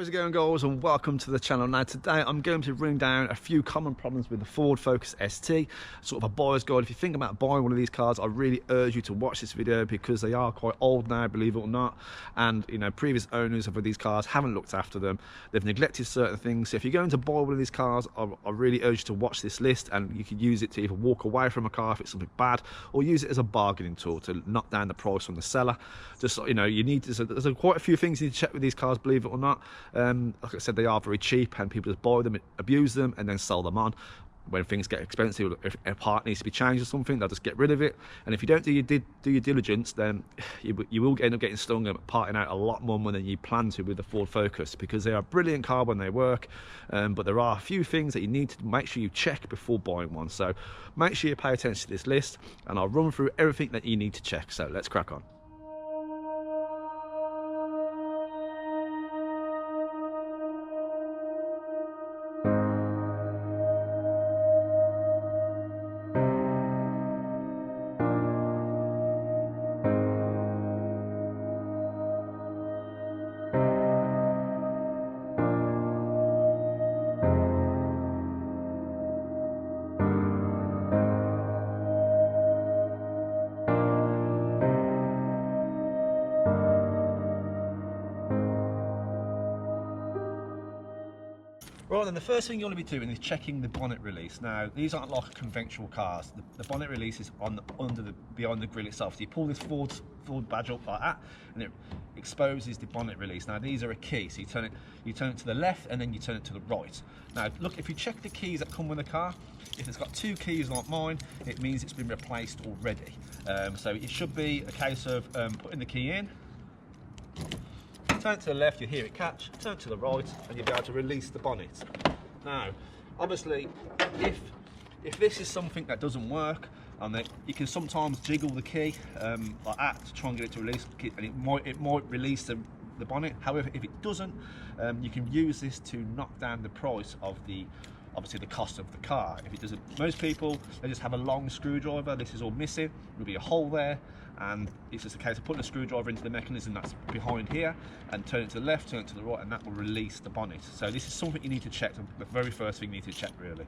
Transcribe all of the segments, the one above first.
How's it going, guys, and welcome to the channel. Now today I'm going to bring down a few common problems with the Ford Focus ST, sort of a buyer's guide. If you think about buying one of these cars, I really urge you to watch this video because they are quite old now, believe it or not, and you know, previous owners of these cars haven't looked after them. They've neglected certain things. So if you're going to buy one of these cars, I really urge you to watch this list, and you can use it to either walk away from a car if it's something bad, or use it as a bargaining tool to knock down the price from the seller. Just, you know, you need to, there's quite a few things you need to check with these cars, believe it or not. Like I said, they are very cheap and people just buy them, abuse them, and then sell them on. When things get expensive, or if a part needs to be changed or something, they'll just get rid of it. And if you don't do your diligence, then you will end up getting stung and parting out a lot more money than you plan to with the Ford Focus, because they are a brilliant car when they work, but there are a few things that you need to make sure you check before buying one. So make sure you pay attention to this list, and I'll run through everything that you need to check. So let's crack on. Right, then the first thing you want to be doing is checking the bonnet release. Now, these aren't like conventional cars. The bonnet release is behind the grille itself. So you pull this Ford badge up like that, and it exposes the bonnet release. Now, these are a key, so you turn it to the left, and then you turn it to the right. Now, look, if you check the keys that come with the car, if it's got two keys like mine, it means it's been replaced already. So it should be a case of putting the key in. Turn to the left, you hear it catch, turn to the right, and you'll be able to release the bonnet. Now, obviously, if this is something that doesn't work, and you can sometimes jiggle the key like that to try and get it to release, and it might release the bonnet. However, if it doesn't, you can use this to knock down the price of obviously the cost of the car. If it doesn't, most people, they just have a long screwdriver. This is all missing. There'll be a hole there, and it's just a case of putting a screwdriver into the mechanism that's behind here, and turn it to the left, turn it to the right, and that will release the bonnet. So this is something you need to check. The very first thing you need to check, really.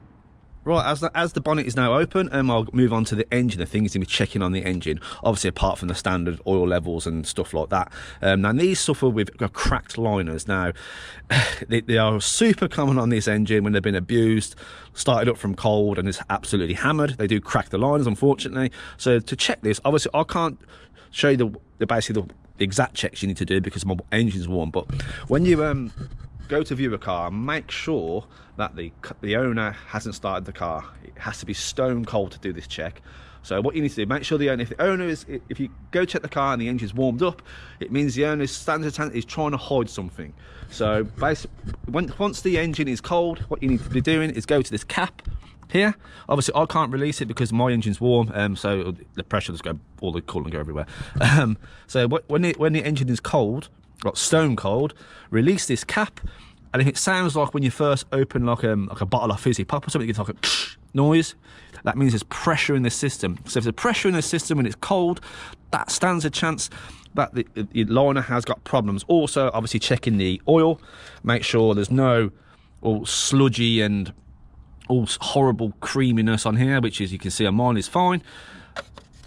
Right, as the bonnet is now open, I'll move on to the engine, the things to be checking on the engine, obviously apart from the standard oil levels and stuff like that. Now, these suffer with cracked liners. Now, they are super common on this engine when they've been abused, started up from cold, and it's absolutely hammered. They do crack the liners, unfortunately. So to check this, obviously I can't show you basically the exact checks you need to do because my engine's warm, but when you go to view a car, make sure that the owner hasn't started the car. It has to be stone cold to do this check. So what you need to do, make sure if the owner if you go check the car and the engine's warmed up, it means the owner is trying to hide something. So basically, once the engine is cold, what you need to be doing is go to this cap here. Obviously I can't release it because my engine's warm, so the pressure just go, all the coolant go everywhere. So when the engine is cold, like stone cold, release this cap, and if it sounds like when you first open like a bottle of fizzy pop or something, it's like a noise, that means there's pressure in the system. So if there's pressure in the system when it's cold, that stands a chance that the liner has got problems. Also, obviously checking the oil, make sure there's no all sludgy and all horrible creaminess on here, which as you can see on mine is fine.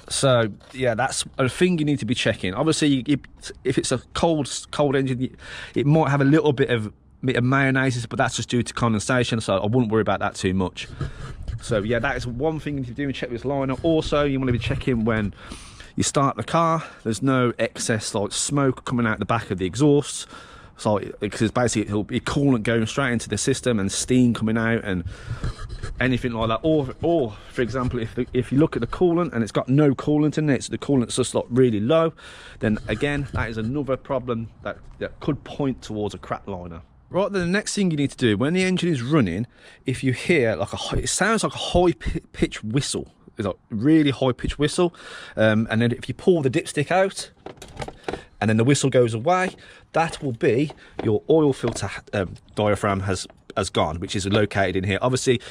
So yeah, that's a thing you need to be checking. Obviously, if it's a cold engine, it might have a little bit of mayonnaise, but that's just due to condensation, so I wouldn't worry about that too much. So yeah, that is one thing you need to do and check this liner. Also, you want to be checking when you start the car, there's no excess like smoke coming out the back of the exhaust. So because basically it'll be coolant going straight into the system and steam coming out and anything like that. Or for example, if you look at the coolant and it's got no coolant in it, so the coolant's just like really low, then again that is another problem that could point towards a cracked liner. Right, then the next thing you need to do when the engine is running, if you hear like it sounds like a high pitch whistle, it's like really high pitch whistle, and then if you pull the dipstick out and then the whistle goes away, that will be your oil filter diaphragm has has gone, which is located in here. Obviously,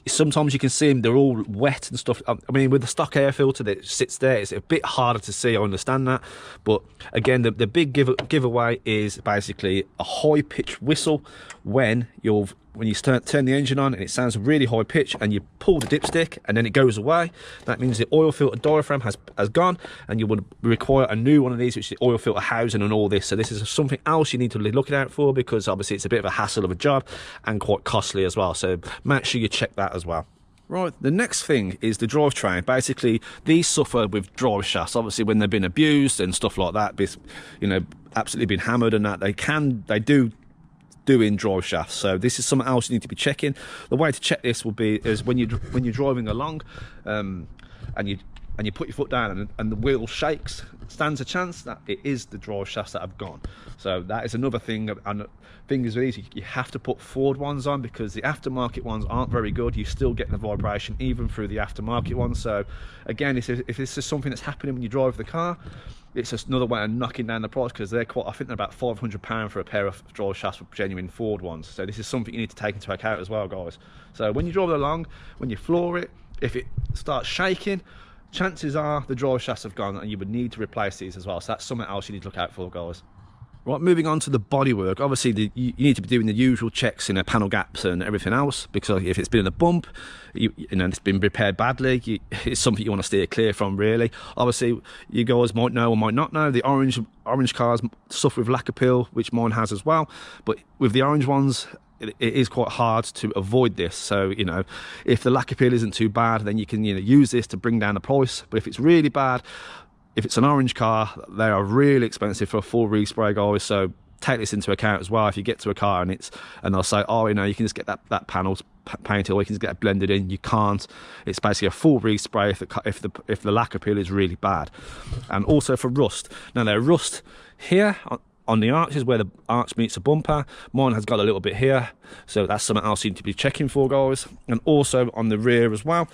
sometimes you can see them, they're all wet and stuff. I mean, with the stock air filter that sits there, it's a bit harder to see, I understand that. But again, the big giveaway is basically a high-pitched whistle when you turn the engine on and it sounds really high pitch, and you pull the dipstick and then it goes away. That means the oil filter diaphragm has gone, and you would require a new one of these, which is the oil filter housing and all this. So this is something else you need to be looking out for, because obviously it's a bit of a hassle of a job and quite costly as well. So make sure you check that as well. Right, the next thing is the drivetrain. Basically, these suffer with drive shafts. Obviously, when they've been abused and stuff like that, you know, absolutely been hammered and that, they do in drive shafts. So this is something else you need to be checking. The way to check this will be is when you're driving along, and you put your foot down and the wheel shakes, stands a chance that it is the drive shafts that have gone. So that is another thing. And thing is with these, you have to put forward ones on, because the aftermarket ones aren't very good. You still get the vibration even through the aftermarket ones. So again, if this is something that's happening when you drive the car, it's just another way of knocking down the price, because they're I think they're about £500 for a pair of drive shafts with genuine Ford ones. So this is something you need to take into account as well, guys. So when you drive along, when you floor it, if it starts shaking, chances are the drive shafts have gone, and you would need to replace these as well. So that's something else you need to look out for, guys. Right, moving on to the bodywork. Obviously, you need to be doing the usual checks in panel gaps and everything else, because if it's been in a bump, you know, it's been repaired badly, it's something you want to steer clear from, really. Obviously, you guys might know or might not know, the orange cars suffer with lack of peel, which mine has as well. But with the orange ones, it is quite hard to avoid this. So, you know, if the lack of peel isn't too bad, then you can, you know, use this to bring down the price. But if it's really bad, if it's an orange car, they are really expensive for a full respray, guys. So take this into account as well. If you get to a car and they'll say, oh, you know, you can just get that panel painted, or you can just get it blended in. You can't. It's basically a full respray if the lack of peel is really bad. And also for rust. Now, there's rust here on the arches where the arch meets the bumper. Mine has got a little bit here, so that's something else you need to be checking for, guys. And also on the rear as well,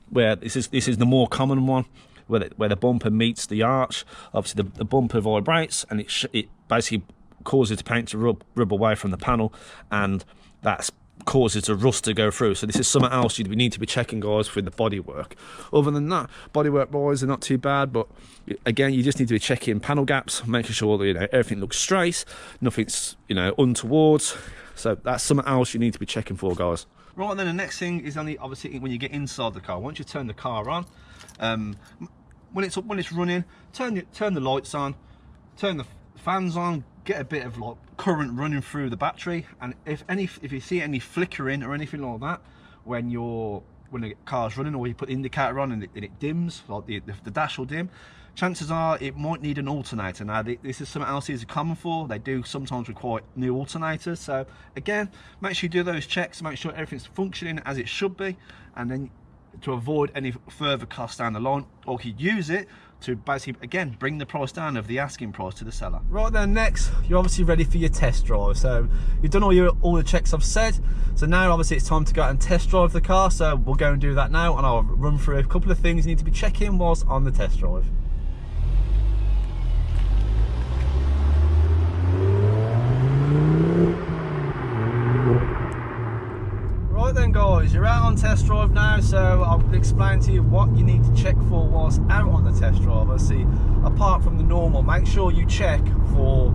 where this is the more common one, where the bumper meets the arch. Obviously the bumper vibrates, and it basically causes the paint to rub away from the panel, and that causes the rust to go through. So this is something else we need to be checking, guys, for the bodywork. Other than that, bodywork wise are not too bad, but again, you just need to be checking panel gaps, making sure that, you know, everything looks straight, nothing's, you know, untowards. So that's something else you need to be checking for, guys. Right, and then the next thing is obviously when you get inside the car. Once you turn the car on, when it's running, turn the lights on, turn the fans on, get a bit of like current running through the battery. And if you see any flickering or anything like that when the car's running, or you put the indicator on and it dims, like the dash will dim, chances are it might need an alternator. Now this is something else these are common for. They do sometimes require new alternators. So again, make sure you do those checks, make sure everything's functioning as it should be, and then to avoid any further costs down the line, or you use it to basically, again, bring the price down of the asking price to the seller. Right then, next, you're obviously ready for your test drive. So you've done all the checks I've said. So now obviously it's time to go out and test drive the car. So we'll go and do that now, and I'll run through a couple of things you need to be checking whilst on the test drive. Right then, guys, you're out on test drive now, so I'll explain to you what you need to check for whilst out on the test drive. See, apart from the normal, make sure you check for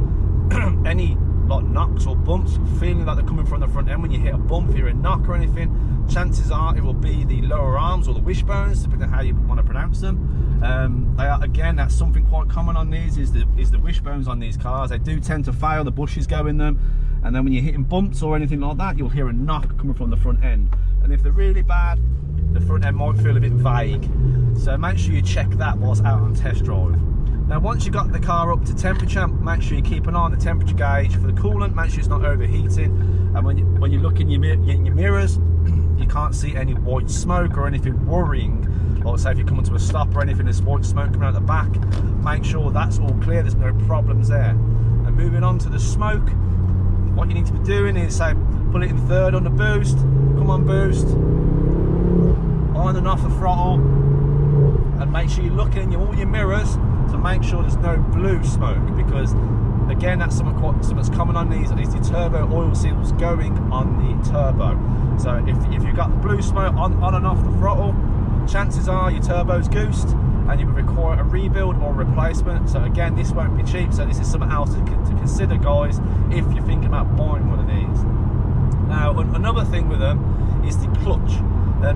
any like knocks or bumps, feeling like they're coming from the front end. When you hit a bump, if you're a knock or anything, chances are it will be the lower arms or the wishbones, depending on how you want to pronounce them. They are, again, that's something quite common on these, is the wishbones on these cars. They do tend to fail, the bushes go in them, and then when you're hitting bumps or anything like that, you'll hear a knock coming from the front end. And if they're really bad, the front end might feel a bit vague. So make sure you check that whilst out on test drive. Now, once you've got the car up to temperature, make sure you keep an eye on the temperature gauge for the coolant, make sure it's not overheating. And when you look in your mirrors, you can't see any white smoke or anything worrying. Like, say if you come to a stop or anything, there's white smoke coming out the back, make sure that's all clear, there's no problems there. And moving on to the smoke, what you need to be doing is, say, pull it in third on the boost, come on boost, on and off the throttle, and make sure you're looking in all your mirrors to make sure there's no blue smoke, because again, that's something that's common on these, is the turbo oil seals going on the turbo. So if you've got the blue smoke on and off the throttle, chances are your turbo's goosed and you would require a rebuild or a replacement. So again, this won't be cheap, so this is something else to consider, guys, if you're thinking about buying one of these. Now, another thing with them is the clutch.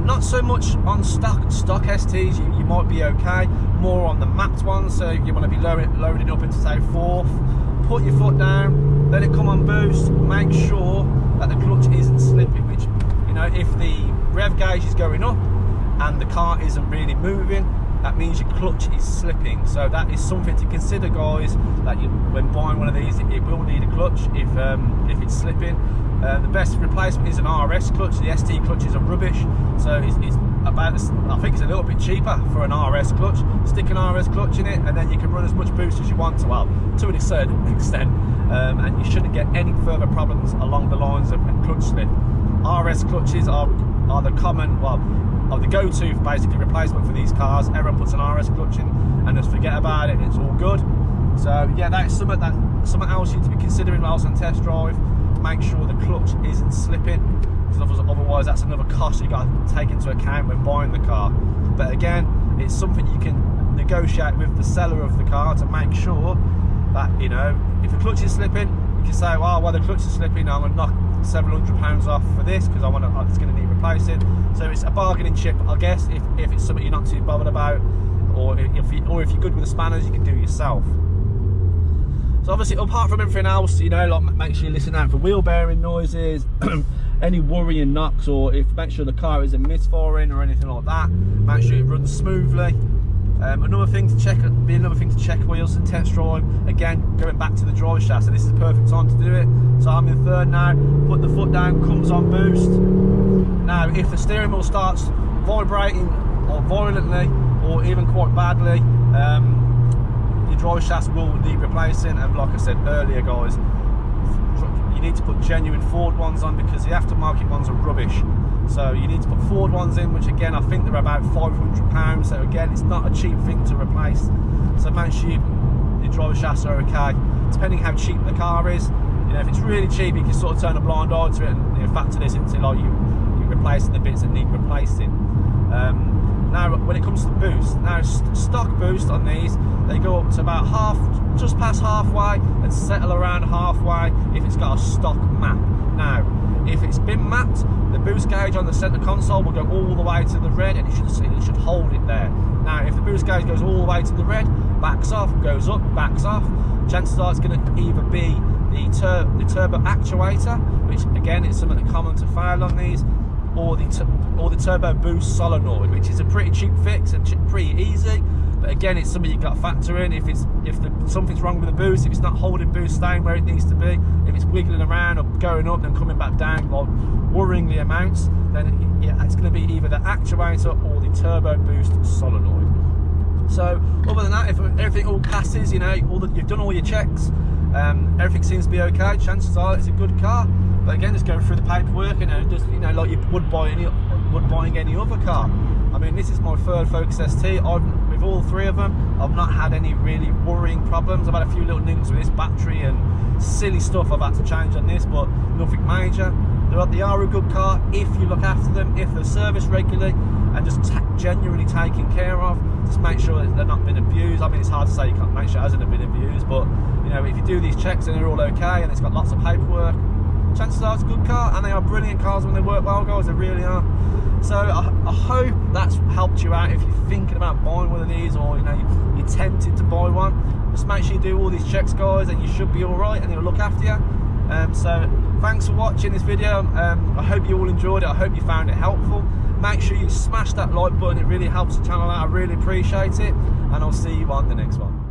Not so much on stock STs, you might be okay, more on the mapped ones, so you want to be loading up into, say, fourth, put your foot down, let it come on boost, make sure that the clutch isn't slipping, which, you know, if the rev gauge is going up and the car isn't really moving, that means your clutch is slipping. So that is something to consider, guys, that when buying one of these, it will need a clutch if it's slipping. The best replacement is an RS clutch. The ST clutches are rubbish, so it's about, I think it's a little bit cheaper for an RS clutch. Stick an RS clutch in it and then you can run as much boost as you want to, well, to a certain extent, and you shouldn't get any further problems along the lines of clutch slip. RS clutches are the common, well, are the go-to basically replacement for these cars. Everyone puts an RS clutch in and just forget about it, it's all good. So yeah, that's something else you need to be considering whilst on test drive. Make sure the clutch isn't slipping, because otherwise that's another cost you got to take into account when buying the car. But again, it's something you can negotiate with the seller of the car to make sure that, you know, if the clutch is slipping, you can say, well, the clutch is slipping, I'm going to knock several £100 off for this because it's going to need replacing. So it's a bargaining chip, I guess, if it's something you're not too bothered about, or if you're good with the spanners, you can do it yourself. So obviously, apart from everything else, you know, like, make sure you listen out for wheel bearing noises, any worrying knocks, or make sure the car isn't misfiring or anything like that. Make sure it runs smoothly. Another thing to check wheels and test drive. Again, going back to the drive shaft, so this is the perfect time to do it. So I'm in third now, put the foot down, comes on boost. Now, if the steering wheel starts vibrating or violently, or even quite badly, your drive shafts will need replacing. And like I said earlier, guys, you need to put genuine Ford ones on, because the aftermarket ones are rubbish. So you need to put Ford ones in, which again, I think they're about £500. So again, it's not a cheap thing to replace. So make sure your drive shafts are okay, depending how cheap the car is. You know, if it's really cheap, you can sort of turn a blind eye to it and, you know, factor this into like you replacing the bits that need replacing. Now, when it comes to boost, now stock boost on these, they go up to about just past halfway, and settle around halfway if it's got a stock map. Now, if it's been mapped, the boost gauge on the centre console will go all the way to the red, and it should hold it there. Now, if the boost gauge goes all the way to the red, backs off, goes up, backs off, chances are it's going to either be the turbo actuator, which again is something common to fail on these, or the turbo boost solenoid, which is a pretty cheap fix and pretty easy. But again, it's something you've got to factor in. If something's wrong with the boost, if it's not holding boost staying where it needs to be, if it's wiggling around or going up and coming back down like worryingly amounts, then it's going to be either the actuator or the turbo boost solenoid. So other than that, if everything all passes, you know, you've done all your checks, everything seems to be okay, chances are it's a good car. But again, just going through the paperwork, just like you would buying any other car. I mean, this is my third Focus ST. With all three of them, I've not had any really worrying problems. I've had a few little nicks with this battery and silly stuff I've had to change on this, but nothing major. They are a good car if you look after them, if they're serviced regularly and just genuinely taken care of. Just make sure that they're not been abused. I mean, it's hard to say you can't make sure it hasn't been abused, but you know, if you do these checks and they're all okay and it's got lots of paperwork, chances are it's a good car, and they are brilliant cars when they work well, guys, they really are. So I hope that's helped you out if you're thinking about buying one of these, or you know, you're tempted to buy one. Just make sure you do all these checks, guys, and you should be all right, and it'll look after you. So thanks for watching this video. I hope you all enjoyed it. I hope you found it helpful. Make sure you smash that like button, it really helps the channel out. I really appreciate it, and I'll see you on the next one.